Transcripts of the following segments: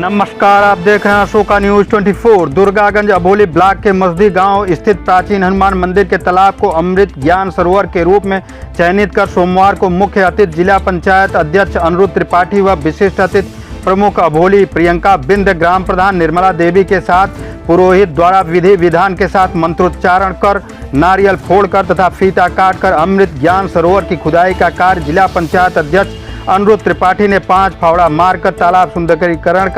नमस्कार, आप देख रहे हैं अशोका न्यूज 24। दुर्गागंज अबोली ब्लॉक के मस्दी गांव स्थित प्राचीन हनुमान मंदिर के तालाब को अमृत ज्ञान सरोवर के रूप में चयनित कर सोमवार को मुख्य अतिथि जिला पंचायत अध्यक्ष अनिरुद्ध त्रिपाठी व विशिष्ट अतिथि प्रमुख अबोली प्रियंका बिंद, ग्राम प्रधान निर्मला देवी के साथ पुरोहित द्वारा विधि विधान के साथ मंत्रोच्चारण कर, नारियल फोड़कर तथा फीता काट कर अमृत ज्ञान सरोवर की खुदाई का कार्य जिला पंचायत अध्यक्ष अनिरुद्ध त्रिपाठी ने 5 फावड़ा मारकर तालाब सुंदरीकरण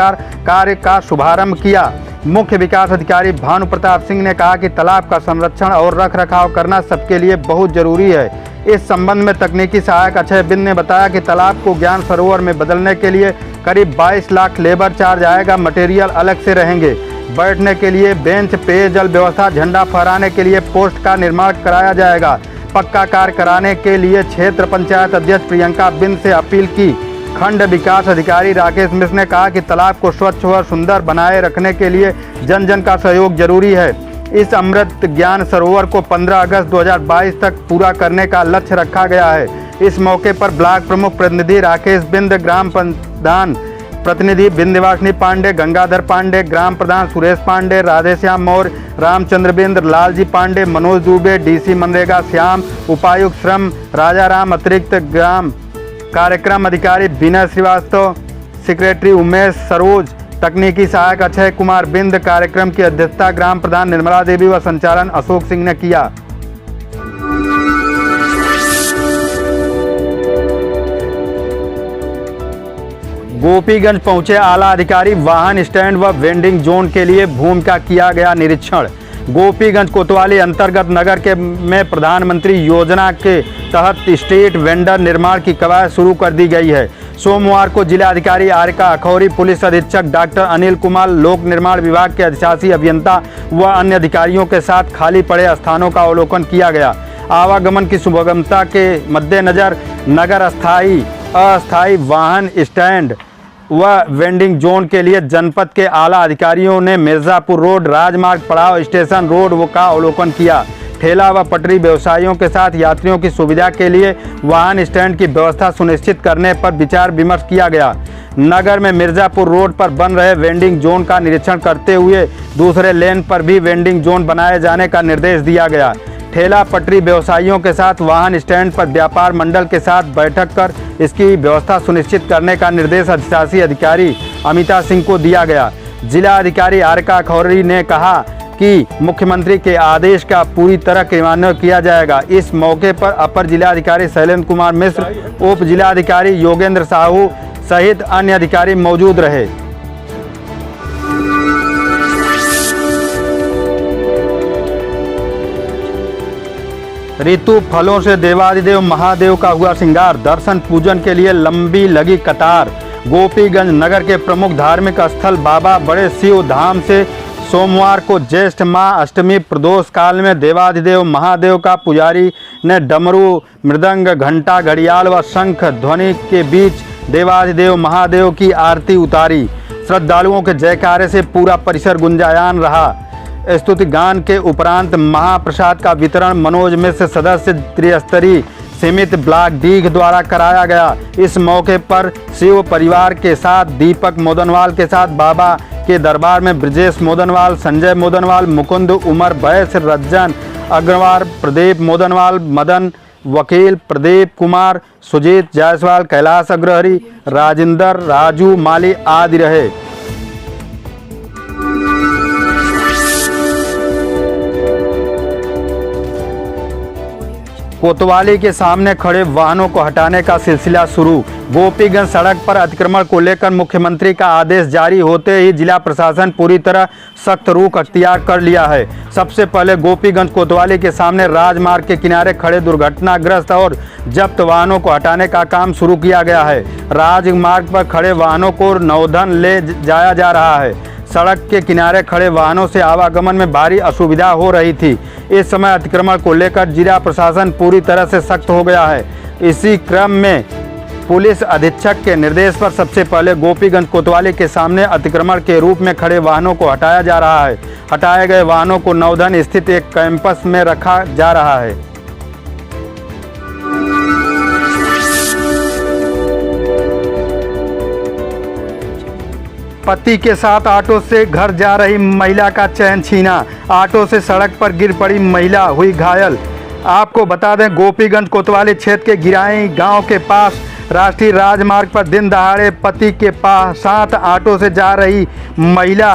कार्य का शुभारंभ किया। मुख्य विकास अधिकारी भानु प्रताप सिंह ने कहा कि तालाब का संरक्षण और रख रखाव करना सबके लिए बहुत जरूरी है। इस संबंध में तकनीकी सहायक अक्षय बिंद ने बताया कि तालाब को ज्ञान सरोवर में बदलने के लिए करीब 22 लाख लेबर चार्ज आएगा। मटेरियल अलग से रहेंगे। बैठने के लिए बेंच, पेयजल व्यवस्था, झंडा फहराने के लिए पोस्ट का निर्माण कराया जाएगा। पक्का कार्य कराने के लिए क्षेत्र पंचायत अध्यक्ष प्रियंका बिंद से अपील की। खंड विकास अधिकारी राकेश मिश्र ने कहा कि तालाब को स्वच्छ व सुंदर बनाए रखने के लिए जन जन का सहयोग जरूरी है। इस अमृत ज्ञान सरोवर को 15 अगस्त 2022 तक पूरा करने का लक्ष्य रखा गया है। इस मौके पर ब्लॉक प्रमुख प्रतिनिधि राकेश बिंद, ग्राम प्रधान प्रतिनिधि बिंदवासिनी पांडे, गंगाधर पांडे, ग्राम प्रधान सुरेश पांडे, राधेश्याम मौर्य, रामचंद्र बिंद, लालजी पांडे, मनोज दुबे, डीसी मनरेगा श्याम, उपायुक्त श्रम राजाराम, अतिरिक्त ग्राम कार्यक्रम अधिकारी विनय श्रीवास्तव, सेक्रेटरी उमेश सरोज, तकनीकी सहायक अक्षय कुमार बिंद, कार्यक्रम की अध्यक्षता ग्राम प्रधान निर्मला देवी व संचालन अशोक सिंह ने किया। गोपीगंज पहुंचे आला अधिकारी, वाहन स्टैंड व वेंडिंग जोन के लिए भूमि का किया गया निरीक्षण। गोपीगंज कोतवाली अंतर्गत नगर के में प्रधानमंत्री योजना के तहत स्ट्रीट वेंडर निर्माण की कवायद शुरू कर दी गई है। सोमवार को जिलाधिकारी आरिका अखौरी, पुलिस अधीक्षक डॉक्टर अनिल कुमार, लोक निर्माण विभाग के अधिशासी अभियंता व अन्य अधिकारियों के साथ खाली पड़े स्थानों का अवलोकन किया गया। आवागमन की सुगमता के मद्देनजर नगर अस्थायी वाहन स्टैंड व वेंडिंग जोन के लिए जनपद के आला अधिकारियों ने मिर्जापुर रोड, राजमार्ग, पड़ाव स्टेशन रोड का अवलोकन किया। ठेला व पटरी व्यवसायियों के साथ यात्रियों की सुविधा के लिए वाहन स्टैंड की व्यवस्था सुनिश्चित करने पर विचार विमर्श किया गया। नगर में मिर्जापुर रोड पर बन रहे वेंडिंग जोन का निरीक्षण करते हुए दूसरे लेन पर भी वेंडिंग जोन बनाए जाने का निर्देश दिया गया। ठेला पटरी व्यवसायियों के साथ वाहन स्टैंड पर व्यापार मंडल के साथ बैठक कर इसकी व्यवस्था सुनिश्चित करने का निर्देश अधिशासी अधिकारी अमिता सिंह को दिया गया। जिला अधिकारी आरिका अखौरी ने कहा कि मुख्यमंत्री के आदेश का पूरी तरह क्रियान्वयन किया जाएगा। इस मौके पर अपर जिलाधिकारी शैलेंद्र कुमार मिश्र, उप जिलाधिकारी योगेंद्र साहू सहित अन्य अधिकारी मौजूद रहे। ऋतु फलों से देवादिदेव महादेव का हुआ श्रृंगार, दर्शन पूजन के लिए लंबी लगी कतार। गोपीगंज नगर के प्रमुख धार्मिक स्थल बाबा बड़े शिव धाम से सोमवार को ज्येष्ठ माह अष्टमी प्रदोष काल में देवादिदेव महादेव का पुजारी ने डमरू, मृदंग, घंटा, घड़ियाल व शंख ध्वनि के बीच देवादिदेव महादेव की आरती उतारी। श्रद्धालुओं के जयकारे से पूरा परिसर गुंजायमान रहा। स्तुति गान के उपरांत महाप्रसाद का वितरण मनोज मिश्र सदस्य त्रिस्तरीय सीमित ब्लॉक डीग द्वारा कराया गया। इस मौके पर शिव परिवार के साथ दीपक मोदनवाल के साथ बाबा के दरबार में ब्रजेश मोदनवाल, संजय मोदनवाल, मुकुंद, उमर बैस, रज्जन अग्रवाल, प्रदीप मोदनवाल, मदन वकील, प्रदीप कुमार, सुजीत जायसवाल, कैलाश अग्रहरी, राजिंदर, राजू माली आदि रहे। कोतवाली के सामने खड़े वाहनों को हटाने का सिलसिला शुरू। गोपीगंज सड़क पर अतिक्रमण को लेकर मुख्यमंत्री का आदेश जारी होते ही जिला प्रशासन पूरी तरह सख्त रुख अख्तियार कर लिया है। सबसे पहले गोपीगंज कोतवाली के सामने राजमार्ग के किनारे खड़े दुर्घटनाग्रस्त और जब्त वाहनों को हटाने का काम शुरू किया गया है। राजमार्ग पर खड़े वाहनों को नौधन ले जाया जा रहा है। सड़क के किनारे खड़े वाहनों से आवागमन में भारी असुविधा हो रही थी। इस समय अतिक्रमण को लेकर जिला प्रशासन पूरी तरह से सख्त हो गया है। इसी क्रम में पुलिस अधीक्षक के निर्देश पर सबसे पहले गोपीगंज कोतवाली के सामने अतिक्रमण के रूप में खड़े वाहनों को हटाया जा रहा है। हटाए गए वाहनों को नौधन स्थित एक कैंपस में रखा जा रहा है। पति के साथ ऑटो से घर जा रही महिला का चैन छीना, ऑटो से सड़क पर गिर पड़ी महिला हुई घायल। आपको बता दें, गोपीगंज कोतवाली क्षेत्र के गिराई गांव के पास राष्ट्रीय राजमार्ग पर दिन दहाड़े पति के साथ ऑटो से जा रही महिला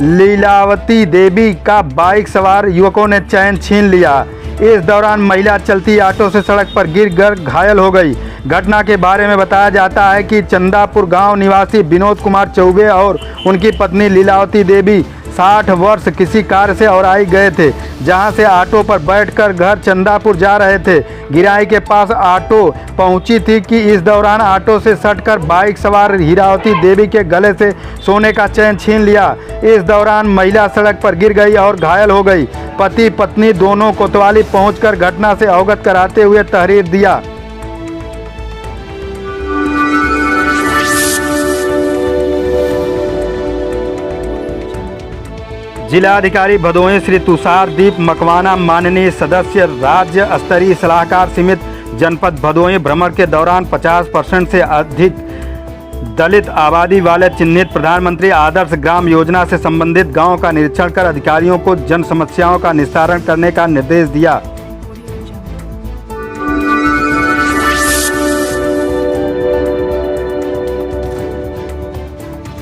लीलावती देवी का बाइक सवार युवकों ने चैन छीन लिया। इस दौरान महिला चलती ऑटो से सड़क पर गिर कर घायल हो गई। घटना के बारे में बताया जाता है कि चंदापुर गांव निवासी विनोद कुमार चौबे और उनकी पत्नी लीलावती देवी 60 वर्ष किसी कार्य से औराई गए थे, जहां से ऑटो पर बैठकर घर चंदापुर जा रहे थे। गिराई के पास ऑटो पहुंची थी कि इस दौरान ऑटो से सटकर बाइक सवार हीरावती देवी के गले से सोने का चैन छीन लिया। इस दौरान महिला सड़क पर गिर गई और घायल हो गई। पति पत्नी दोनों कोतवाली पहुंचकर घटना से अवगत कराते हुए तहरीर दिया। जिलाधिकारी भदोही श्री तुषारदीप मकवाना माननीय सदस्य राज्य स्तरीय सलाहकार समिति जनपद भदोही भ्रमण के दौरान 50% से अधिक दलित आबादी वाले चिन्हित प्रधानमंत्री आदर्श ग्राम योजना से संबंधित गांव का निरीक्षण कर अधिकारियों को जन समस्याओं का निस्तारण करने का निर्देश दिया।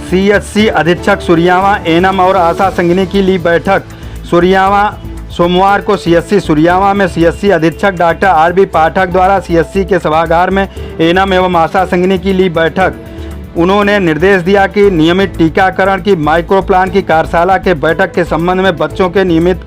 सीएचसी अधीक्षक सुरियावा एनम और आशा संगिनी की ली बैठक। सुरियावा सोमवार को सीएचसी सुरियावा में सीएचसी अधीक्षक डॉक्टर आरबी पाठक द्वारा सीएचसी के सभागार में एनम एवं आशा संगिनी की ली बैठक। उन्होंने निर्देश दिया कि नियमित टीकाकरण की माइक्रो प्लान की कार्यशाला के बैठक के संबंध में बच्चों के नियमित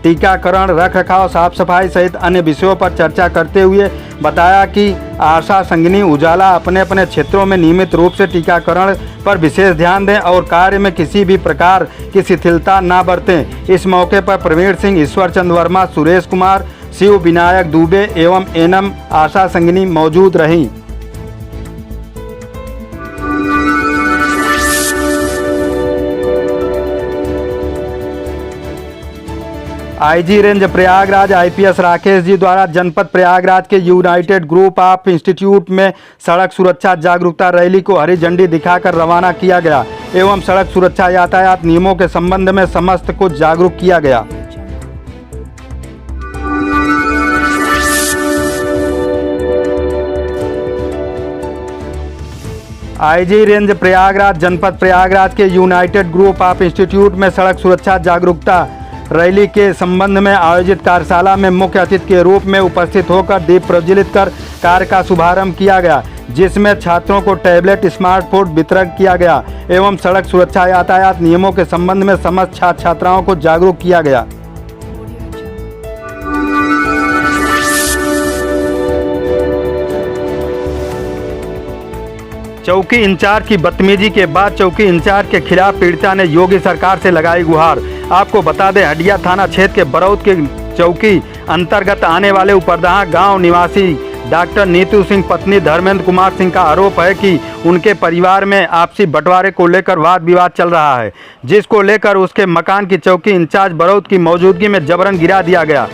टीकाकरण, रखरखाव, साफ सफाई सहित अन्य विषयों पर चर्चा करते हुए बताया कि आशा संगिनी उजाला अपने अपने क्षेत्रों में नियमित रूप से टीकाकरण पर विशेष ध्यान दें और कार्य में किसी भी प्रकार की शिथिलता न बरतें। इस मौके पर प्रवीण सिंह, ईश्वर चंद वर्मा, सुरेश कुमार, शिव विनायक दुबे एवं एनम आशा संगिनी मौजूद रहीं। IG range Prayagraj IPS Rakesh ji द्वारा जनपद प्रयागराज के यूनाइटेड ग्रुप ऑफ इंस्टीट्यूट में सड़क सुरक्षा जागरूकता रैली को हरी झंडी दिखाकर रवाना किया गया एवं सड़क सुरक्षा यातायात नियमों के संबंध में समस्त को जागरूक किया गया। आईजी रेंज प्रयागराज जनपद प्रयागराज के यूनाइटेड ग्रुप ऑफ इंस्टीट्यूट में सड़क सुरक्षा जागरूकता रैली के संबंध में आयोजित कार्यशाला में मुख्य अतिथि के रूप में उपस्थित होकर दीप प्रज्वलित कर कार्य का शुभारंभ किया गया, जिसमें छात्रों को टैबलेट, स्मार्टफोन वितरण किया गया एवं सड़क सुरक्षा यातायात नियमों के संबंध में समस्त छात्र छात्राओं को जागरूक किया गया। चौकी इंचार्ज की बदतमीजी के बाद चौकी इंचार्ज के खिलाफ पीड़िता ने योगी सरकार से लगाई गुहार। आपको बता दें, हडिया थाना क्षेत्र के बरौद के चौकी अंतर्गत आने वाले उपरदहा गांव निवासी डॉक्टर नीतू सिंह पत्नी धर्मेंद्र कुमार सिंह का आरोप है कि उनके परिवार में आपसी बंटवारे को लेकर वाद विवाद चल रहा है, जिसको लेकर उसके मकान की चौकी इंचार्ज बरौद की मौजूदगी में जबरन गिरा दिया गया।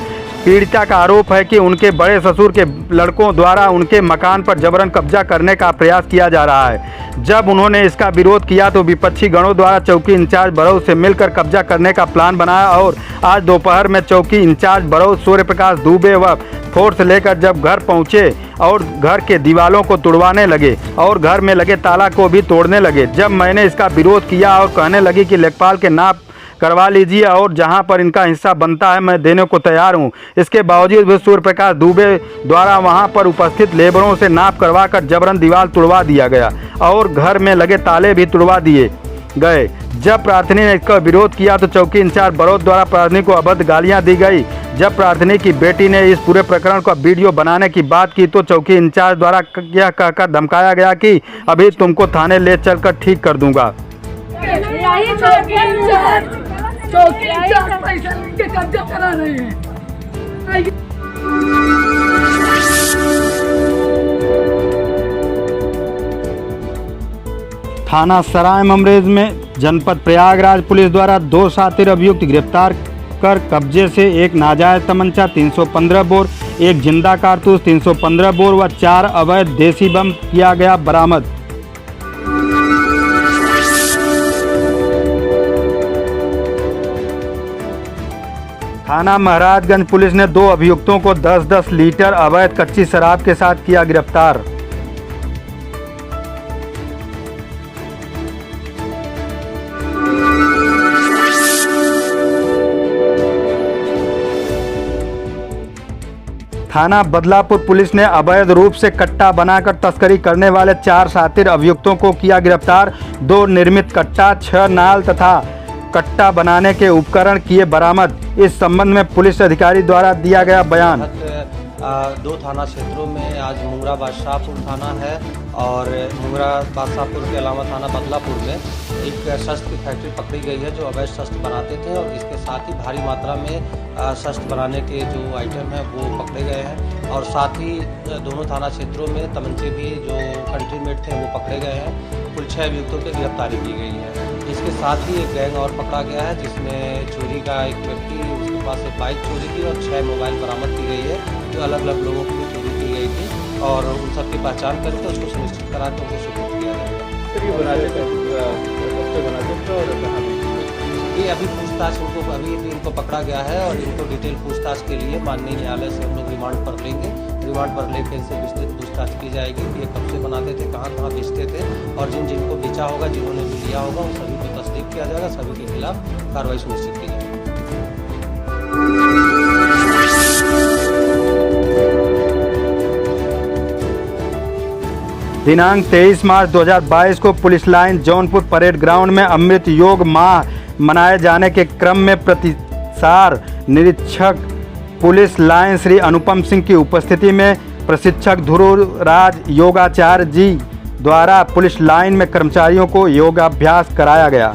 पीड़िता का आरोप है कि उनके बड़े ससुर के लड़कों द्वारा उनके मकान पर जबरन कब्जा करने का प्रयास किया जा रहा है। जब उन्होंने इसका विरोध किया तो विपक्षी गणों द्वारा चौकी इंचार्ज बरौद से मिलकर कब्जा करने का प्लान बनाया और आज दोपहर में चौकी इंचार्ज बरौद सूर्य प्रकाश दुबे व फोर्स लेकर जब घर पहुंचे और घर के दीवारों को तोड़वाने लगे और घर में लगे ताला को भी तोड़ने लगे। जब मैंने इसका विरोध किया और कहने लगी कि लेखपाल के नाप करवा लीजिए और जहां पर इनका हिस्सा बनता है मैं देने को तैयार हूं, इसके बावजूद भी सूर्य प्रकाश दुबे द्वारा वहां पर उपस्थित लेबरों से नाप करवा कर जबरन दीवार तुड़वा दिया गया और घर में लगे ताले भी तुड़वा दिए गए। जब प्रार्थनी ने इसका विरोध किया तो चौकी इंचार्ज बरौद द्वारा प्रार्थनी को अभद्र गालियां दी गई। जब प्रार्थनी की बेटी ने इस पूरे प्रकरण का वीडियो बनाने की बात की तो चौकी इंचार्ज द्वारा यह कहकर धमकाया गया कि अभी तुमको थाने ले चलकर ठीक कर दूंगा। पैसा लेके कब्जा करा रहे हैं। थाना सराय ममरेज में जनपद प्रयागराज पुलिस द्वारा 2 शातिर अभियुक्त गिरफ्तार कर कब्जे से एक नाजायज तमंचा 315 बोर, एक जिंदा कारतूस 315 बोर व 4 अवैध देसी बम किया गया बरामद। थाना महाराजगंज पुलिस ने 2 अभियुक्तों को 10-10 लीटर अवैध कच्ची शराब के साथ किया गिरफ्तार। थाना बदलापुर पुलिस ने अवैध रूप से कट्टा बनाकर तस्करी करने वाले 4 शातिर अभियुक्तों को किया गिरफ्तार। 2 निर्मित कट्टा, 6 नाल तथा कट्टा बनाने के उपकरण किए बरामद। इस संबंध में पुलिस अधिकारी द्वारा दिया गया बयान। 2 थाना क्षेत्रों में आज मुंगरा बादशाहपुर थाना है और मुंगरा बादशाहपुर के अलावा थाना बदलापुर में एक शस्त्र की फैक्ट्री पकड़ी गई है जो अवैध शस्त्र बनाते थे और इसके साथ ही भारी मात्रा में शस्त्र बनाने के जो आइटम हैं वो पकड़े गए हैं और साथ ही दोनों थाना क्षेत्रों में तमंचे भी जो कंट्री मेड थे वो पकड़े गए हैं। कुल 6 अभियुक्तों की गिरफ्तारी की गई है। इसके साथ ही एक गैंग और पकड़ा गया है जिसमें चोरी का एक व्यक्ति, उसके पास एक बाइक चोरी की और 6 मोबाइल बरामद की गई है जो अलग अलग लोगों की चोरी की गई थी और उन सबकी पहचान करके उसको सुनिश्चित करा के उनको सुपुर्द किया जाएगा। ये अभी पूछताछ इनको पकड़ा गया है और इनको डिटेल पूछताछ के लिए माननीय न्यायालय से हम लोग रिमांड पर लेंगे। रिमांड पर लेकर इनसे विस्तृत पूछताछ की जाएगी कि ये कब से बनाते थे, कहाँ कहाँ बेचते थे और जिनको बेचा होगा, जिन्होंने भी लिया होगा, उन सभी को तस्दीक किया जाएगा, सभी के खिलाफ कार्रवाई सुनिश्चित की जाएगी। दिनांक 23 मार्च 2022 को police line Jaunpur parade ground में अमृत योग माह मनाए जाने के क्रम में प्रतिसार निरीक्षक पुलिस लाइन श्री अनुपम सिंह की उपस्थिति में प्रशिक्षक ध्रुव राज योगाचार्य जी द्वारा पुलिस लाइन में कर्मचारियों को योगाभ्यास कराया गया।